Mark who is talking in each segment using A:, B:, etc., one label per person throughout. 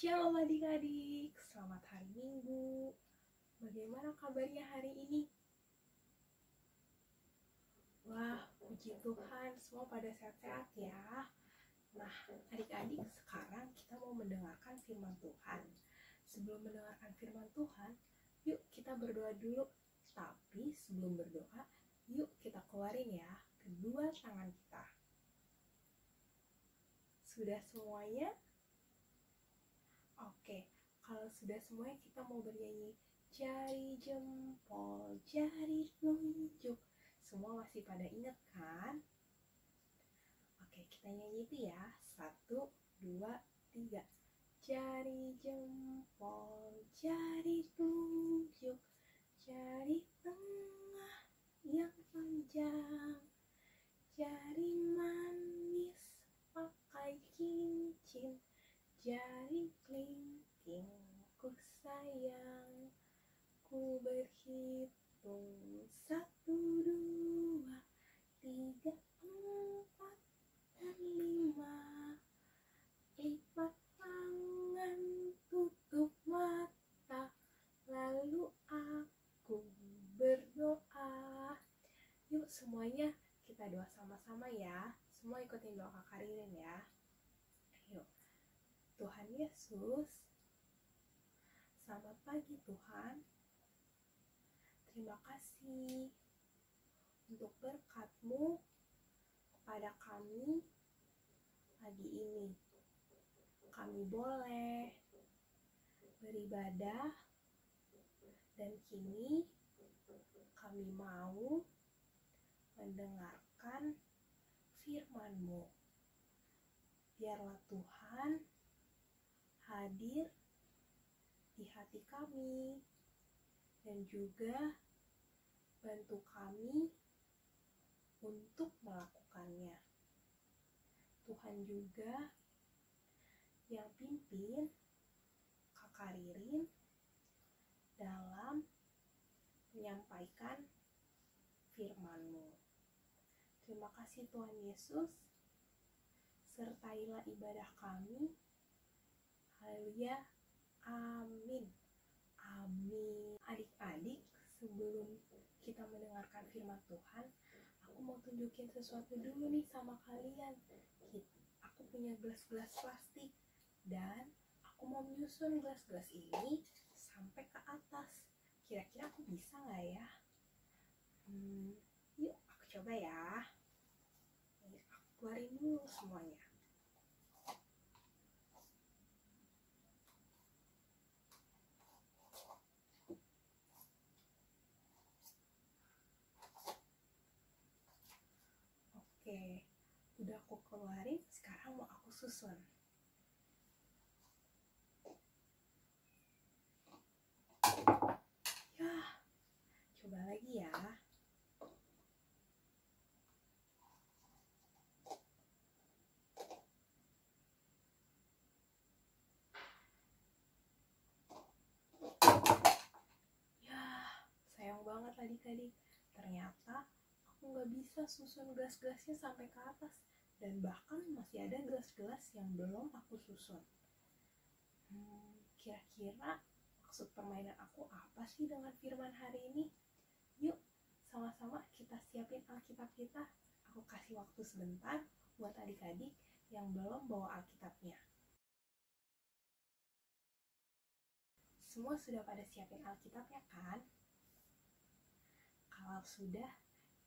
A: Shalom adik-adik, selamat hari Minggu. Bagaimana kabarnya hari ini? Wah, puji Tuhan, semua pada sehat-sehat ya. Nah, adik-adik, sekarang kita mau mendengarkan firman Tuhan. Sebelum mendengarkan firman Tuhan, yuk kita berdoa dulu. Tapi sebelum berdoa, yuk kita keluarin ya kedua tangan kita. Sudah semuanya? Oke, kalau sudah semuanya kita mau bernyanyi jari jempol, jari telunjuk. Semua masih pada ingat kan? Oke, kita nyanyi itu ya. 1, 2, 3. Jari jempol, jari telunjuk, jari tengah yang panjang, jari manis pakai cincin, jari kelingking ku sayang, ku berhitung 1, 2, 3, 4, dan 5. Lipat tangan, tutup mata, lalu aku berdoa. Yuk semuanya kita doa sama-sama ya. Semua ikutin doa Kak Ririn ya. Yuk. Tuhan Yesus, selamat pagi Tuhan. Terima kasih untuk berkat-Mu kepada kami pagi ini. Kami boleh beribadah dan kini kami mau mendengarkan firman-Mu. Biarlah Tuhan hadir di hati kami dan juga bantu kami untuk melakukannya. Tuhan juga yang pimpin Kakak Ririn dalam menyampaikan firman-Mu. Terima kasih Tuhan Yesus, sertailah ibadah kami. Haleluya, amin. Amin. Adik-adik, sebelum kita mendengarkan firman Tuhan, aku mau tunjukin sesuatu dulu nih sama kalian. Aku punya gelas-gelas plastik dan aku mau menyusun gelas-gelas ini sampai ke atas. Kira-kira aku bisa nggak ya? Yuk aku coba ya. Nih, aku keluarin dulu semuanya. Oke, udah aku keluarin, sekarang mau aku susun. Ya, coba lagi ya. Ya, sayang banget adik-adik. Ternyata aku nggak bisa susun gelas-gelasnya sampai ke atas. Dan bahkan masih ada gelas-gelas yang belum aku susun. Kira-kira maksud permainan aku apa sih dengan firman hari ini? Yuk, sama-sama kita siapin Alkitab kita. Aku kasih waktu sebentar buat adik-adik yang belum bawa Alkitabnya. Semua sudah pada siapin Alkitabnya kan? Kalau sudah,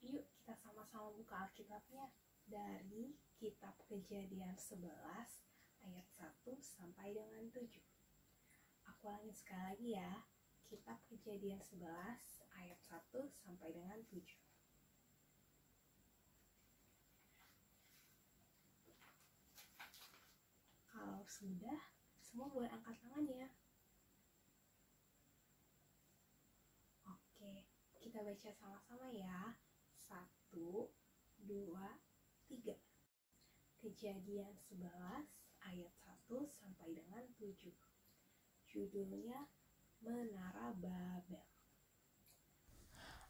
A: yuk kita sama-sama buka Alkitabnya dari kitab Kejadian 11 ayat 1 sampai dengan 7. Aku ulangin sekali lagi ya, kitab Kejadian 11 ayat 1 sampai dengan 7. Kalau sudah, semua boleh angkat tangan ya. Oke, kita baca sama-sama ya. 1, 2, 3. Kejadian 11 ayat 1 sampai dengan 7. Judulnya Menara Babel.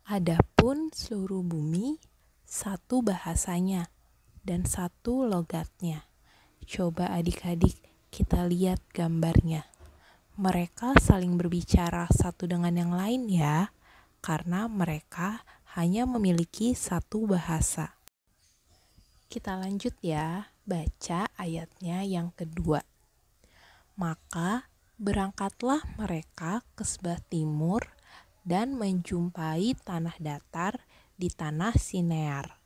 B: Adapun seluruh bumi satu bahasanya dan satu logatnya. Coba adik-adik kita lihat gambarnya. Mereka saling berbicara satu dengan yang lain ya, karena mereka hanya memiliki satu bahasa. Kita lanjut ya, baca ayatnya yang kedua. Maka berangkatlah mereka ke sebelah timur dan menjumpai tanah datar di tanah Sinear.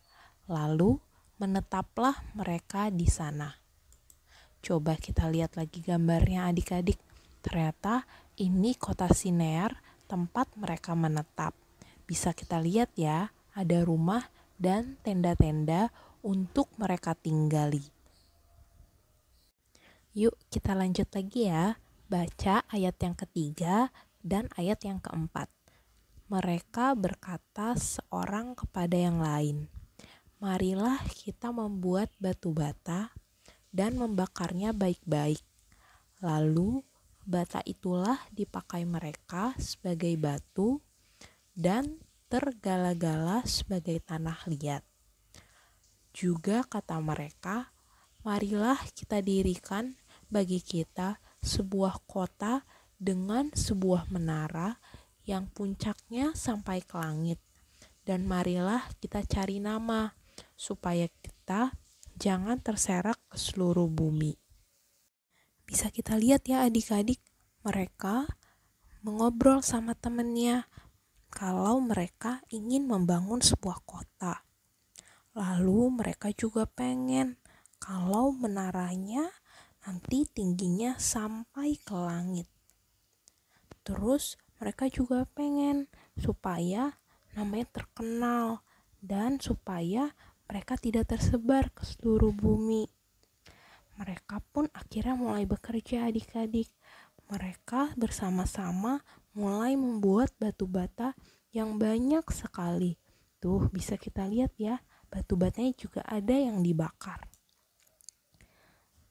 B: Lalu menetaplah mereka di sana. Coba kita lihat lagi gambarnya adik-adik. Ternyata ini kota Sinear, tempat mereka menetap. Bisa kita lihat ya, ada rumah dan tenda-tenda untuk mereka tinggali. Yuk kita lanjut lagi ya, baca ayat yang ketiga dan ayat yang keempat. Mereka berkata seorang kepada yang lain, marilah kita membuat batu bata dan membakarnya baik-baik. Lalu bata itulah dipakai mereka sebagai batu dan tergala-gala sebagai tanah liat. Juga kata mereka, marilah kita dirikan bagi kita sebuah kota dengan sebuah menara yang puncaknya sampai ke langit. Dan marilah kita cari nama supaya kita jangan terserak ke seluruh bumi. Bisa kita lihat ya adik-adik, mereka mengobrol sama temennya kalau mereka ingin membangun sebuah kota. Lalu mereka juga pengen kalau menaranya nanti tingginya sampai ke langit. Terus mereka juga pengen supaya namanya terkenal dan supaya mereka tidak tersebar ke seluruh bumi. Mereka pun akhirnya mulai bekerja adik-adik. Mereka bersama-sama mulai membuat batu bata yang banyak sekali. Tuh bisa kita lihat ya, batu batanya juga ada yang dibakar.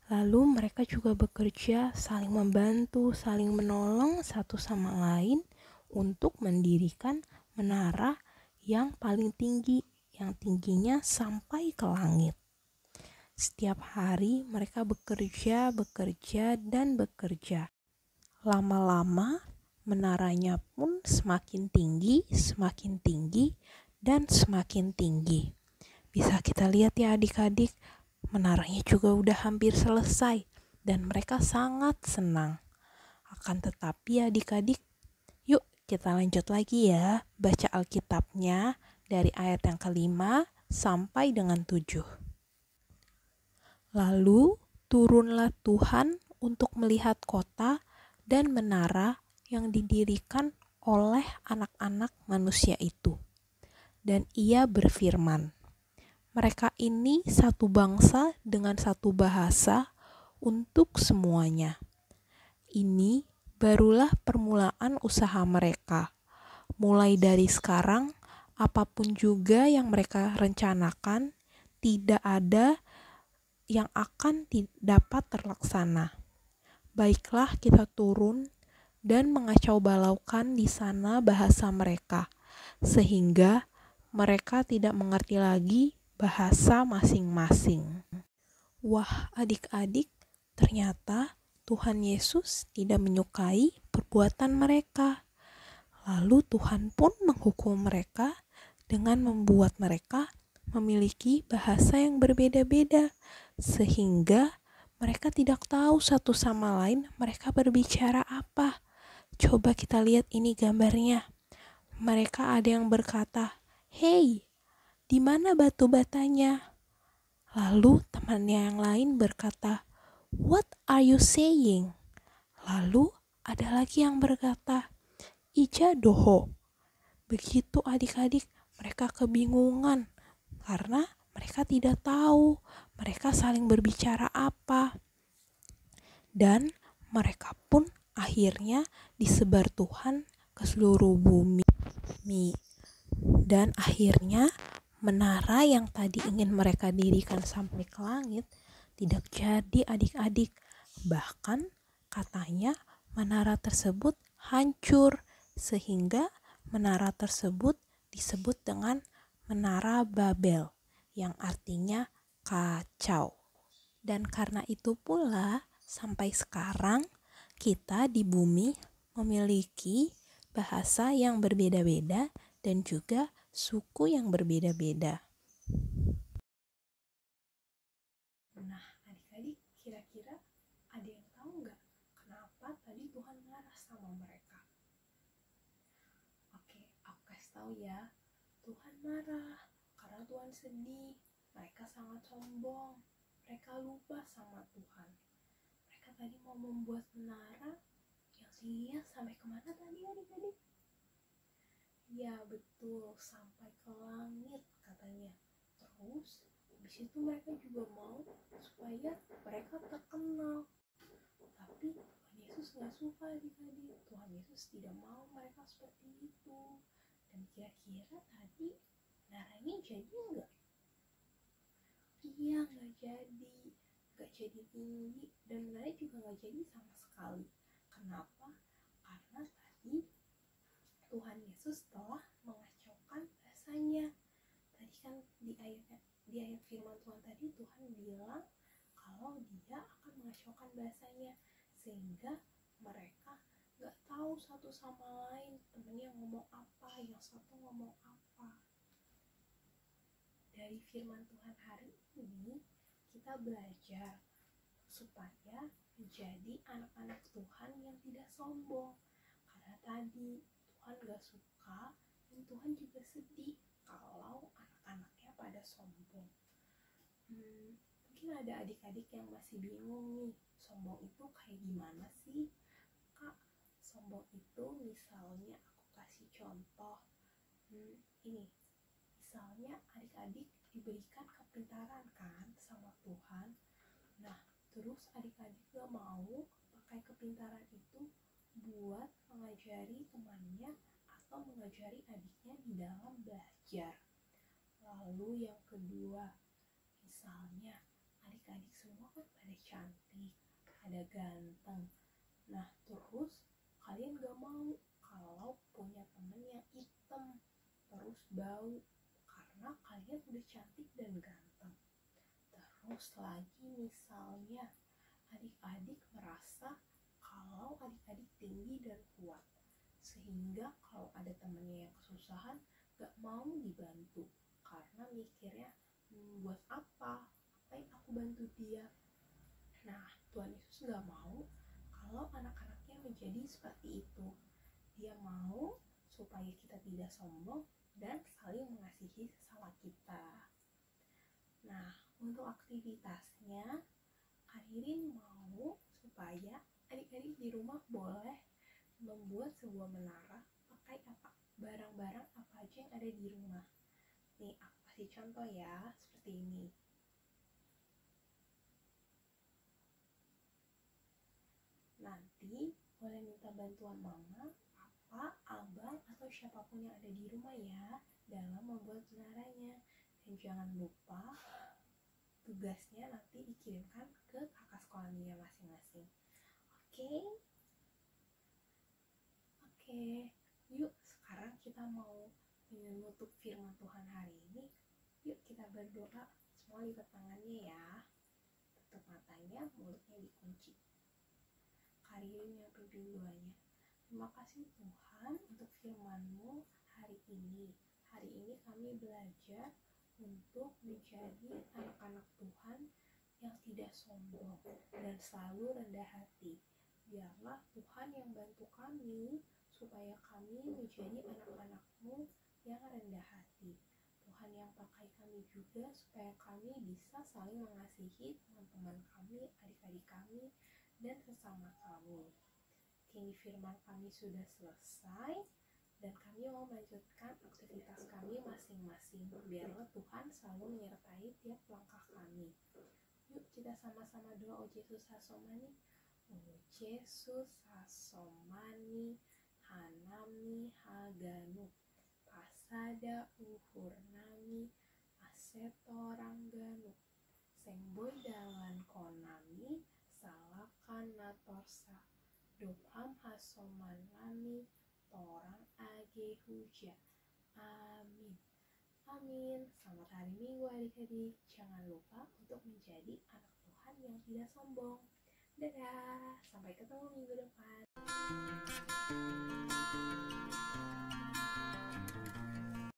B: Lalu mereka juga bekerja saling membantu, saling menolong satu sama lain untuk mendirikan menara yang paling tinggi, yang tingginya sampai ke langit. Setiap hari mereka bekerja, dan bekerja. Lama-lama menaranya pun semakin tinggi, dan semakin tinggi. Bisa kita lihat ya adik-adik, menaranya juga udah hampir selesai dan mereka sangat senang. Akan tetapi adik-adik, yuk kita lanjut lagi ya, baca Alkitabnya dari ayat yang ke-5 sampai dengan 7. Lalu turunlah Tuhan untuk melihat kota dan menara yang didirikan oleh anak-anak manusia itu. Dan ia berfirman, mereka ini satu bangsa dengan satu bahasa untuk semuanya. Ini barulah permulaan usaha mereka. Mulai dari sekarang, apapun juga yang mereka rencanakan, tidak ada yang akan dapat terlaksana. Baiklah kita turun dan mengacau balaukan di sana bahasa mereka, sehingga mereka tidak mengerti lagi bahasa masing-masing. Wah adik-adik, ternyata Tuhan Yesus tidak menyukai perbuatan mereka. Lalu Tuhan pun menghukum mereka dengan membuat mereka memiliki bahasa yang berbeda-beda, sehingga mereka tidak tahu satu sama lain mereka berbicara apa. Coba kita lihat ini gambarnya. Mereka ada yang berkata, "Hei, di mana batu batanya?" Lalu temannya yang lain berkata, "What are you saying?" Lalu ada lagi yang berkata, "Ija doho." Begitu adik-adik, mereka kebingungan karena mereka tidak tahu mereka saling berbicara apa. Dan mereka pun akhirnya disebar Tuhan ke seluruh bumi. Dan akhirnya menara yang tadi ingin mereka dirikan sampai ke langit tidak jadi adik-adik. Bahkan katanya menara tersebut hancur, sehingga menara tersebut disebut dengan Menara Babel, yang artinya kacau. Dan karena itu pula sampai sekarang kita di bumi memiliki bahasa yang berbeda-beda dan juga suku yang berbeda-beda.
A: Nah, adik-adik, kira-kira ada yang tahu nggak kenapa tadi Tuhan marah sama mereka? Oke, aku kasih tahu ya. Tuhan marah karena Tuhan sedih. Mereka sangat sombong. Mereka lupa sama Tuhan. Mereka tadi mau membuat menara yang tingginya sampai kemana tadi adik-adik? Ya betul, sampai ke langit katanya. Terus, habis itu mereka juga mau supaya mereka terkenal. Tapi Tuhan Yesus gak suka adik-adik. Tuhan Yesus tidak mau mereka seperti itu. Dan kira-kira tadi menaranya jadi enggak? Iya, gak jadi. Gak jadi tinggi. Dan menaranya juga gak jadi sama sekali. Kenapa? Karena tadi Tuhan Yesus telah mengacaukan bahasanya. Tadi kan di ayat firman Tuhan tadi Tuhan bilang kalau dia akan mengacaukan bahasanya, sehingga mereka gak tahu satu sama lain temennya ngomong apa, yang satu ngomong apa. Dari firman Tuhan hari ini kita belajar supaya menjadi anak-anak Tuhan yang tidak sombong. Karena tadi Tuhan gak suka dan Tuhan juga sedih kalau anak-anaknya pada sombong. Mungkin ada adik-adik yang masih bingung nih, sombong itu kayak gimana sih? Kak, sombong itu misalnya aku kasih contoh. Ini, misalnya adik-adik diberikan kepintaran kan sama Tuhan. Nah, terus adik-adik gak mau pakai kepintaran itu buat mengajari temannya atau mengajari adiknya di dalam belajar. Lalu yang kedua, misalnya adik-adik semua kan pada cantik, pada ganteng. Nah, terus kalian gak mau kalau punya temen yang hitam, terus bau, karena kalian udah cantik dan ganteng. Terus lagi misalnya adik-adik merasa kalau adik-adik tinggi dan kuat, sehingga kalau ada temennya yang kesusahan gak mau dibantu karena mikirnya buat apa? Ngapain aku bantu dia? Nah, Tuhan Yesus gak mau kalau anak-anaknya menjadi seperti itu. Dia mau supaya kita tidak sombong dan saling mengasihi sesama kita. Nah, untuk aktivitasnya, Karirin mau supaya adik-adik di rumah boleh membuat sebuah menara pakai apa? Barang-barang apa aja yang ada di rumah. Nih, aku kasih contoh ya, seperti ini. Nanti boleh minta bantuan mama, papa, abang, atau siapapun yang ada di rumah ya dalam membuat menaranya. Dan jangan lupa tugasnya nanti dikirimkan ke kakak sekolahnya masing-masing. Oke. Yuk sekarang kita mau menutup firman Tuhan hari ini. Yuk kita berdoa. Semua lipat tangannya ya. Tutup matanya, mulutnya dikunci. Karirin yang pimpin doanya. Terima kasih Tuhan untuk firman-Mu hari ini. Hari ini kami belajar untuk menjadi anak-anak Tuhan yang tidak sombong dan selalu rendah hati. Biarlah Tuhan yang bantu kami supaya kami menjadi anak-anak-Mu yang rendah hati. Tuhan yang pakai kami juga supaya kami bisa saling mengasihi teman-teman kami, adik-adik kami, dan sesama kami. Kini firman kami sudah selesai dan kami mau melanjutkan aktivitas kami masing-masing. Biarlah Tuhan selalu menyertai tiap langkah kami. Yuk kita sama-sama doa. O Yesus Hasomani, O Yesus Hasomani, Hanami Haganu, Pasada Uhurnami, Asetorangganu, Sengboy Dalan Konami, Salakan Natorsa, Dopham Hasoman Lami, Torang Age Huja. Amin. Amin. Selamat hari Minggu adik-adik. Jangan lupa untuk menjadi anak Tuhan yang tidak sombong. Dadah, sampai ketemu minggu depan.